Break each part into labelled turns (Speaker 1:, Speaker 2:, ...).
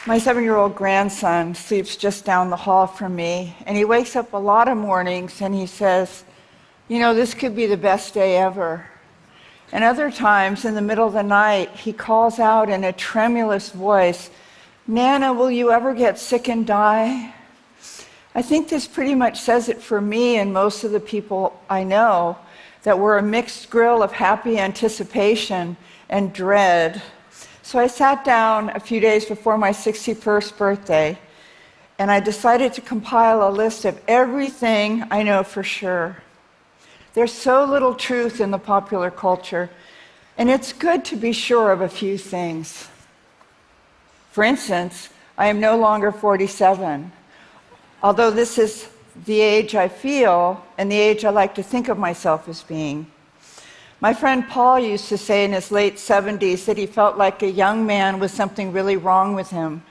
Speaker 1: My 7-year-old grandson sleeps just down the hall from me, and he wakes up a lot of mornings and he says, this could be the best day ever. And other times, in the middle of the night, he calls out in a tremulous voice, "Nana, will you ever get sick and die?" I think this pretty much says it for me and most of the people I know, that we're a mixed grill of happy anticipation and dread. So I sat down a few days before my 61st birthday, and I decided to compile a list of everything I know for sure. There's so little truth in the popular culture, and it's good to be sure of a few things. For instance, I am no longer 47, although this is the age I feel and the age I like to think of myself as being. My friend Paul used to say in his late 70s that he felt like a young man with something really wrong with him.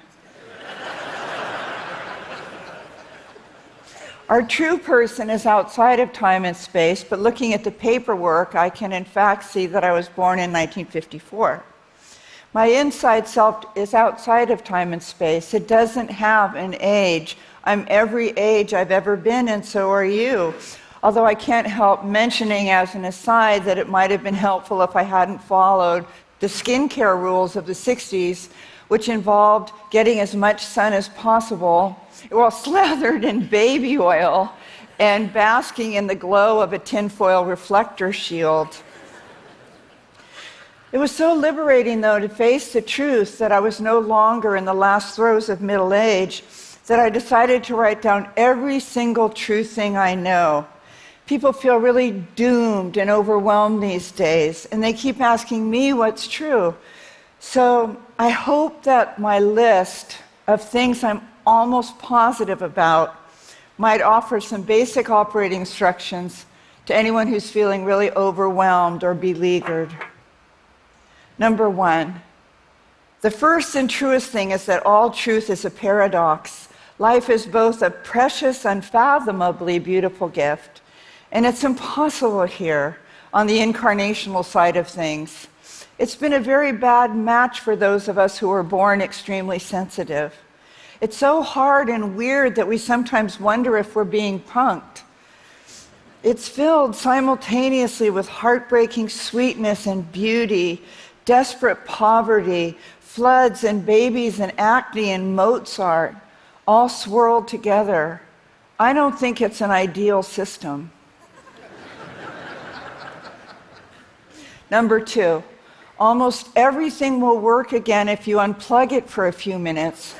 Speaker 1: Our true person is outside of time and space, but looking at the paperwork, I can in fact see that I was born in 1954. My inside self is outside of time and space. It doesn't have an age. I'm every age I've ever been, and so are you. Although I can't help mentioning as an aside that it might have been helpful if I hadn't followed the skincare rules of the 60s, which involved getting as much sun as possible while slathered in baby oil and basking in the glow of a tinfoil reflector shield. It was so liberating, though, to face the truth that I was no longer in the last throes of middle age that I decided to write down every single true thing I know. People feel really doomed and overwhelmed these days, and they keep asking me what's true. So I hope that my list of things I'm almost positive about might offer some basic operating instructions to anyone who's feeling really overwhelmed or beleaguered. Number 1, the first and truest thing is that all truth is a paradox. Life is both a precious, unfathomably beautiful gift, and it's impossible here on the incarnational side of things. It's been a very bad match for those of us who were born extremely sensitive. It's so hard and weird that we sometimes wonder if we're being punked. It's filled simultaneously with heartbreaking sweetness and beauty, desperate poverty, floods and babies and acne and Mozart, all swirled together. I don't think it's an ideal system. Number 2, almost everything will work again if you unplug it for a few minutes.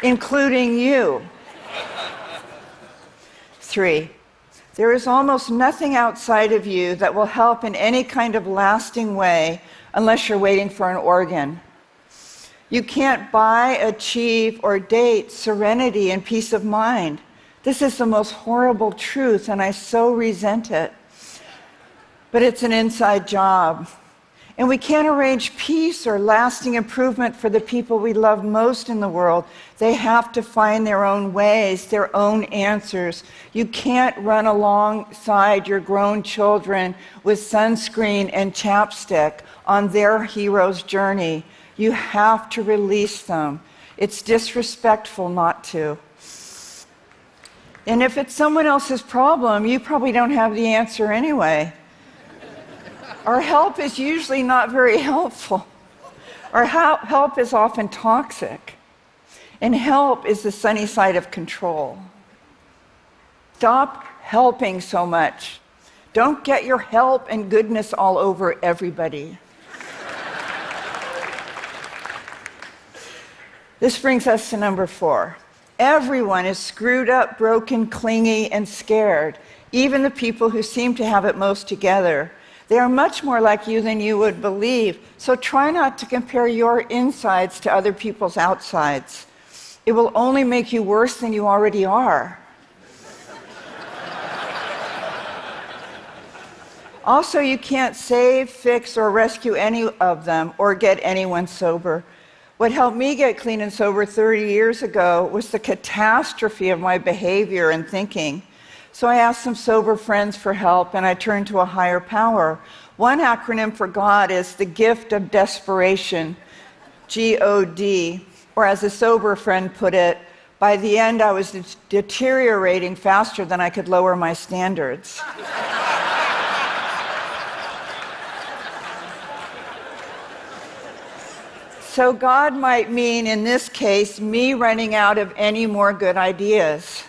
Speaker 1: Including you. 3, there is almost nothing outside of you that will help in any kind of lasting way unless you're waiting for an organ. You can't buy, achieve, or date serenity and peace of mind. This is the most horrible truth, and I so resent it. But it's an inside job. And we can't arrange peace or lasting improvement for the people we love most in the world. They have to find their own ways, their own answers. You can't run alongside your grown children with sunscreen and chapstick on their hero's journey. You have to release them. It's disrespectful not to. And if it's someone else's problem, you probably don't have the answer anyway. Our help is usually not very helpful. Our help is often toxic. And help is the sunny side of control. Stop helping so much. Don't get your help and goodness all over everybody. This brings us to number 4. Everyone is screwed up, broken, clingy, and scared, even the people who seem to have it most together. They are much more like you than you would believe, so try not to compare your insides to other people's outsides. It will only make you worse than you already are. Also, you can't save, fix, or rescue any of them or get anyone sober. What helped me get clean and sober 30 years ago was the catastrophe of my behavior and thinking. So I asked some sober friends for help, and I turned to a higher power. One acronym for God is the gift of desperation, G-O-D, or as a sober friend put it, by the end I was deteriorating faster than I could lower my standards. So God might mean, in this case, me running out of any more good ideas.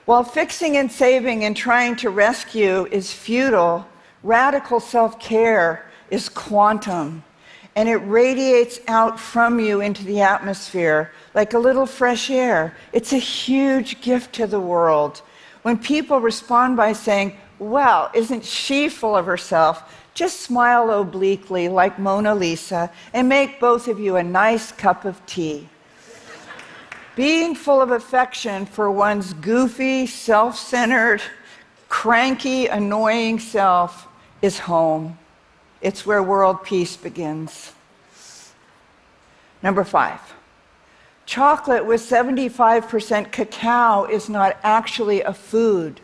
Speaker 1: While fixing and saving and trying to rescue is futile, radical self-care is quantum, and it radiates out from you into the atmosphere like a little fresh air. It's a huge gift to the world. When people respond by saying, "Well, isn't she full of herself?" just smile obliquely like Mona Lisa and make both of you a nice cup of tea. Being full of affection for one's goofy, self-centered, cranky, annoying self is home. It's where world peace begins. Number 5. Chocolate with 75% cacao is not actually a food.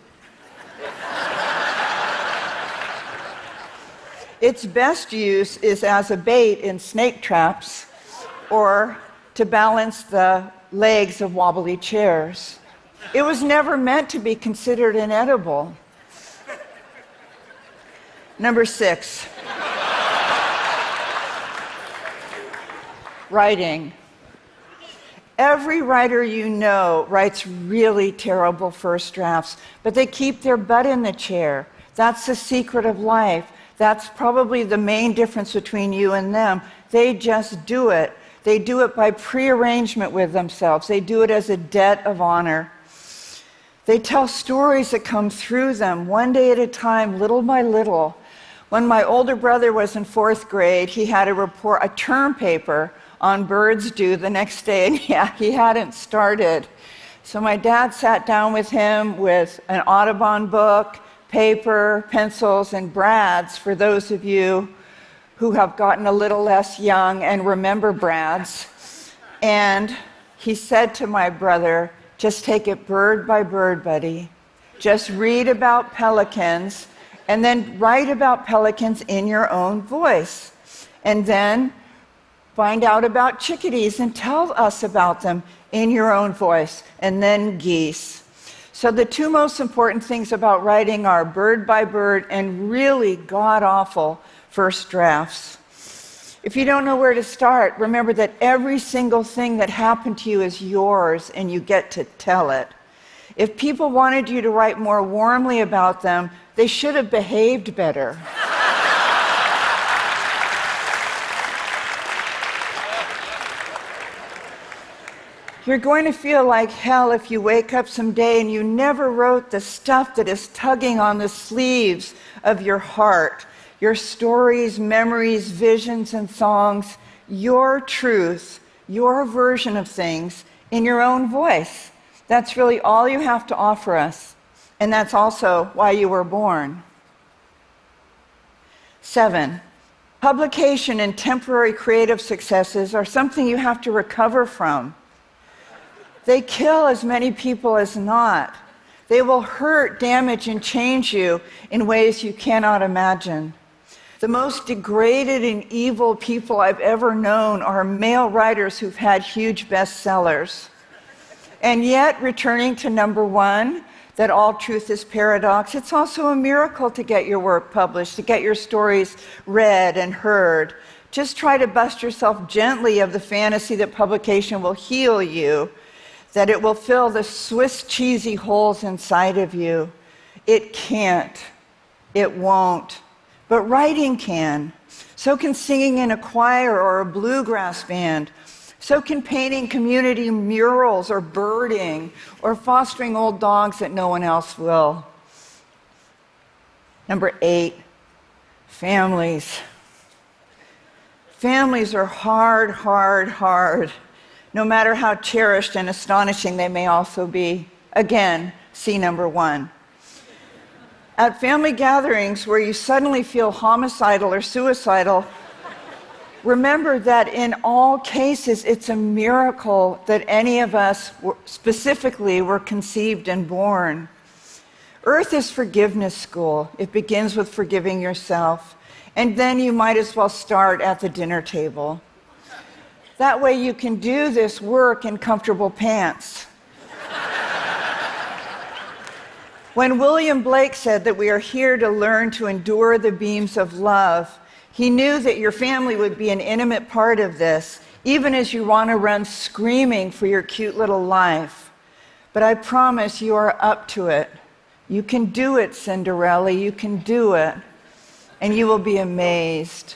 Speaker 1: Its best use is as a bait in snake traps or to balance the legs of wobbly chairs. It was never meant to be considered inedible. Number 6. Writing. Every writer you know writes really terrible first drafts, but they keep their butt in the chair. That's the secret of life. That's probably the main difference between you and them. They just do it. They do it by prearrangement with themselves. They do it as a debt of honor. They tell stories that come through them one day at a time, little by little. When my older brother was in 4th grade, he had a term paper on birds due the next day, and he hadn't started. So my dad sat down with him with an Audubon book, paper, pencils, and brads for those of you who have gotten a little less young and remember brads. And he said to my brother, "Just take it bird by bird, buddy. Just read about pelicans, and then write about pelicans in your own voice. And then find out about chickadees and tell us about them in your own voice, and then geese." So the 2 most important things about writing are bird by bird and really god-awful first drafts. If you don't know where to start, remember that every single thing that happened to you is yours and you get to tell it. If people wanted you to write more warmly about them, they should have behaved better. You're going to feel like hell if you wake up someday and you never wrote the stuff that is tugging on the sleeves of your heart. Your stories, memories, visions, and songs. Your truth, your version of things in your own voice. That's really all you have to offer us. And that's also why you were born. 7. Publication and temporary creative successes are something you have to recover from. They kill as many people as not. They will hurt, damage, and change you in ways you cannot imagine. The most degraded and evil people I've ever known are male writers who've had huge bestsellers. And yet, returning to number 1, that all truth is paradox, it's also a miracle to get your work published, to get your stories read and heard. Just try to bust yourself gently of the fantasy that publication will heal you, that it will fill the Swiss cheesy holes inside of you. It can't. It won't. But writing can. So can singing in a choir or a bluegrass band. So can painting community murals or birding or fostering old dogs that no one else will. Number 8, families. Families are hard, hard, hard. No matter how cherished and astonishing they may also be. Again, see number 1. At family gatherings where you suddenly feel homicidal or suicidal, remember that in all cases it's a miracle that any of us specifically were conceived and born. Earth is forgiveness school. It begins with forgiving yourself, and then you might as well start at the dinner table. That way you can do this work in comfortable pants. When William Blake said that we are here to learn to endure the beams of love, he knew that your family would be an intimate part of this, even as you want to run screaming for your cute little life. But I promise you are up to it. You can do it, Cinderella, you can do it, and you will be amazed.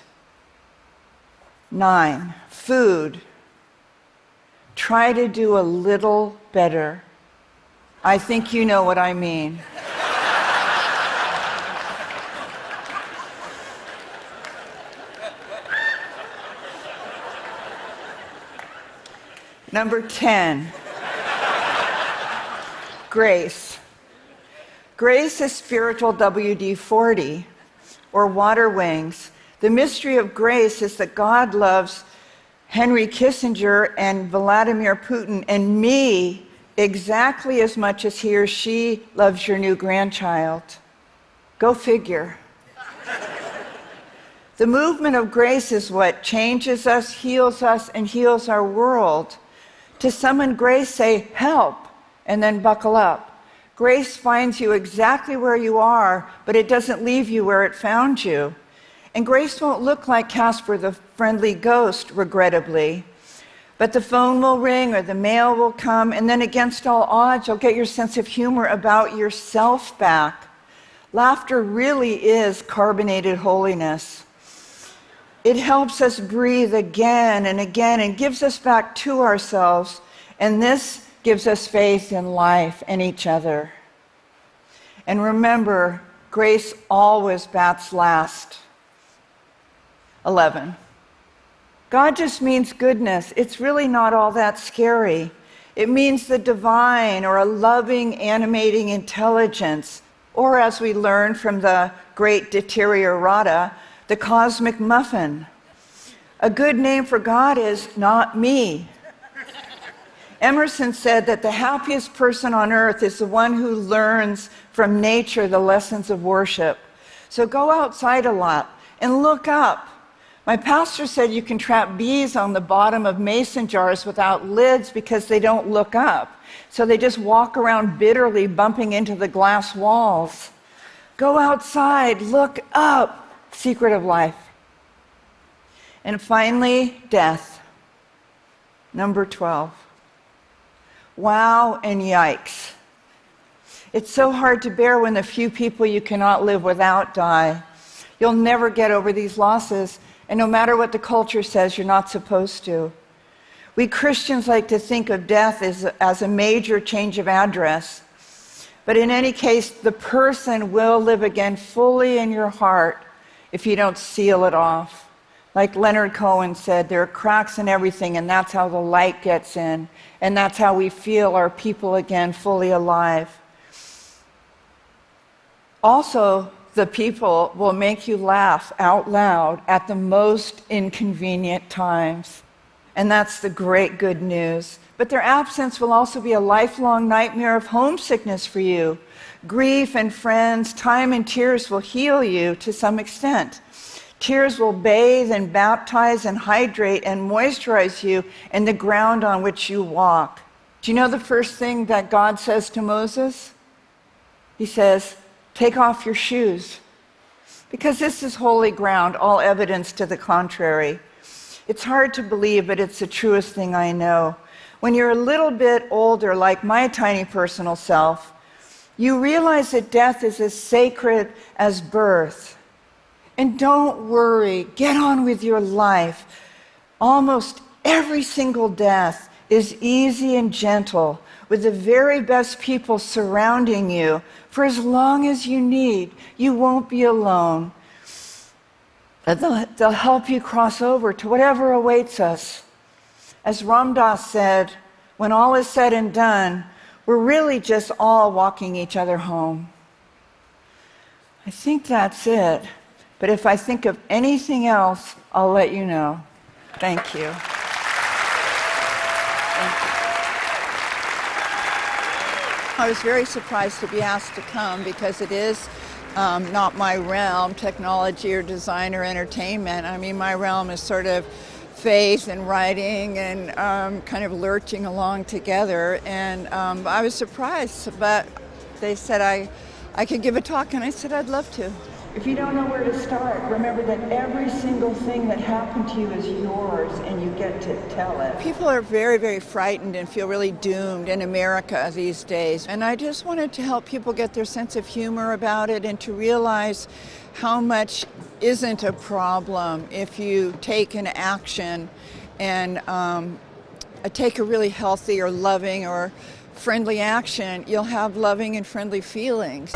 Speaker 1: 9, food. Try to do a little better. I think you know what I mean. Number 10, grace. Grace is spiritual WD-40, or water wings. The mystery of grace is that God loves Henry Kissinger and Vladimir Putin and me exactly as much as he or she loves your new grandchild. Go figure. The movement of grace is what changes us, and heals our world. To summon grace, say, help, and then buckle up. Grace finds you exactly where you are, but it doesn't leave you where it found you. And grace won't look like Casper the Friendly Ghost, regrettably. But the phone will ring or the mail will come, and then against all odds, you'll get your sense of humor about yourself back. Laughter really is carbonated holiness. It helps us breathe again and gives us back to ourselves, and this gives us faith in life and each other. And remember, grace always bats last. 11. God just means goodness. It's really not all that scary. It means the divine, or a loving, animating intelligence, or as we learned from the great deteriorata, the cosmic muffin. A good name for God is not me. Emerson said that the happiest person on earth is the one who learns from nature the lessons of worship. So go outside a lot and look up. My pastor said you can trap bees on the bottom of mason jars without lids because they don't look up. So they just walk around bitterly bumping into the glass walls. Go outside, look up. Secret of life. And finally, death. Number 12. Wow and yikes. It's so hard to bear when the few people you cannot live without die. You'll never get over these losses, and no matter what the culture says, you're not supposed to. We Christians like to think of death as a major change of address. But in any case, the person will live again fully in your heart if you don't seal it off. Like Leonard Cohen said, there are cracks in everything, and that's how the light gets in, and that's how we feel our people again fully alive. Also, the people will make you laugh out loud at the most inconvenient times. And that's the great good news. But their absence will also be a lifelong nightmare of homesickness for you. Grief and friends, time and tears will heal you to some extent. Tears will bathe and baptize and hydrate and moisturize you in the ground on which you walk. Do you know the first thing that God says to Moses? He says, take off your shoes. Because this is holy ground, all evidence to the contrary. It's hard to believe, but it's the truest thing I know. When you're a little bit older, like my tiny personal self, you realize that death is as sacred as birth. And don't worry, get on with your life. Almost every single death is easy and gentle, with the very best people surrounding you for as long as you need. You won't be alone. They'll help you cross over to whatever awaits us. As Ram Dass said, when all is said and done, we're really just all walking each other home. I think that's it. But if I think of anything else, I'll let you know. Thank you. Thank you. I was very surprised to be asked to come because it is not my realm, technology or design or entertainment. I mean, my realm is sort of faith and writing and kind of lurching along together. And I was surprised, but they said I could give a talk, and I said I'd love to. If you don't know where to start, remember that every single thing that happened to you is yours, and you get to tell it. People are very, very frightened and feel really doomed in America these days. And I just wanted to help people get their sense of humor about it and to realize how much isn't a problem if you take an action and take a really healthy or loving or friendly action. You'll have loving and friendly feelings.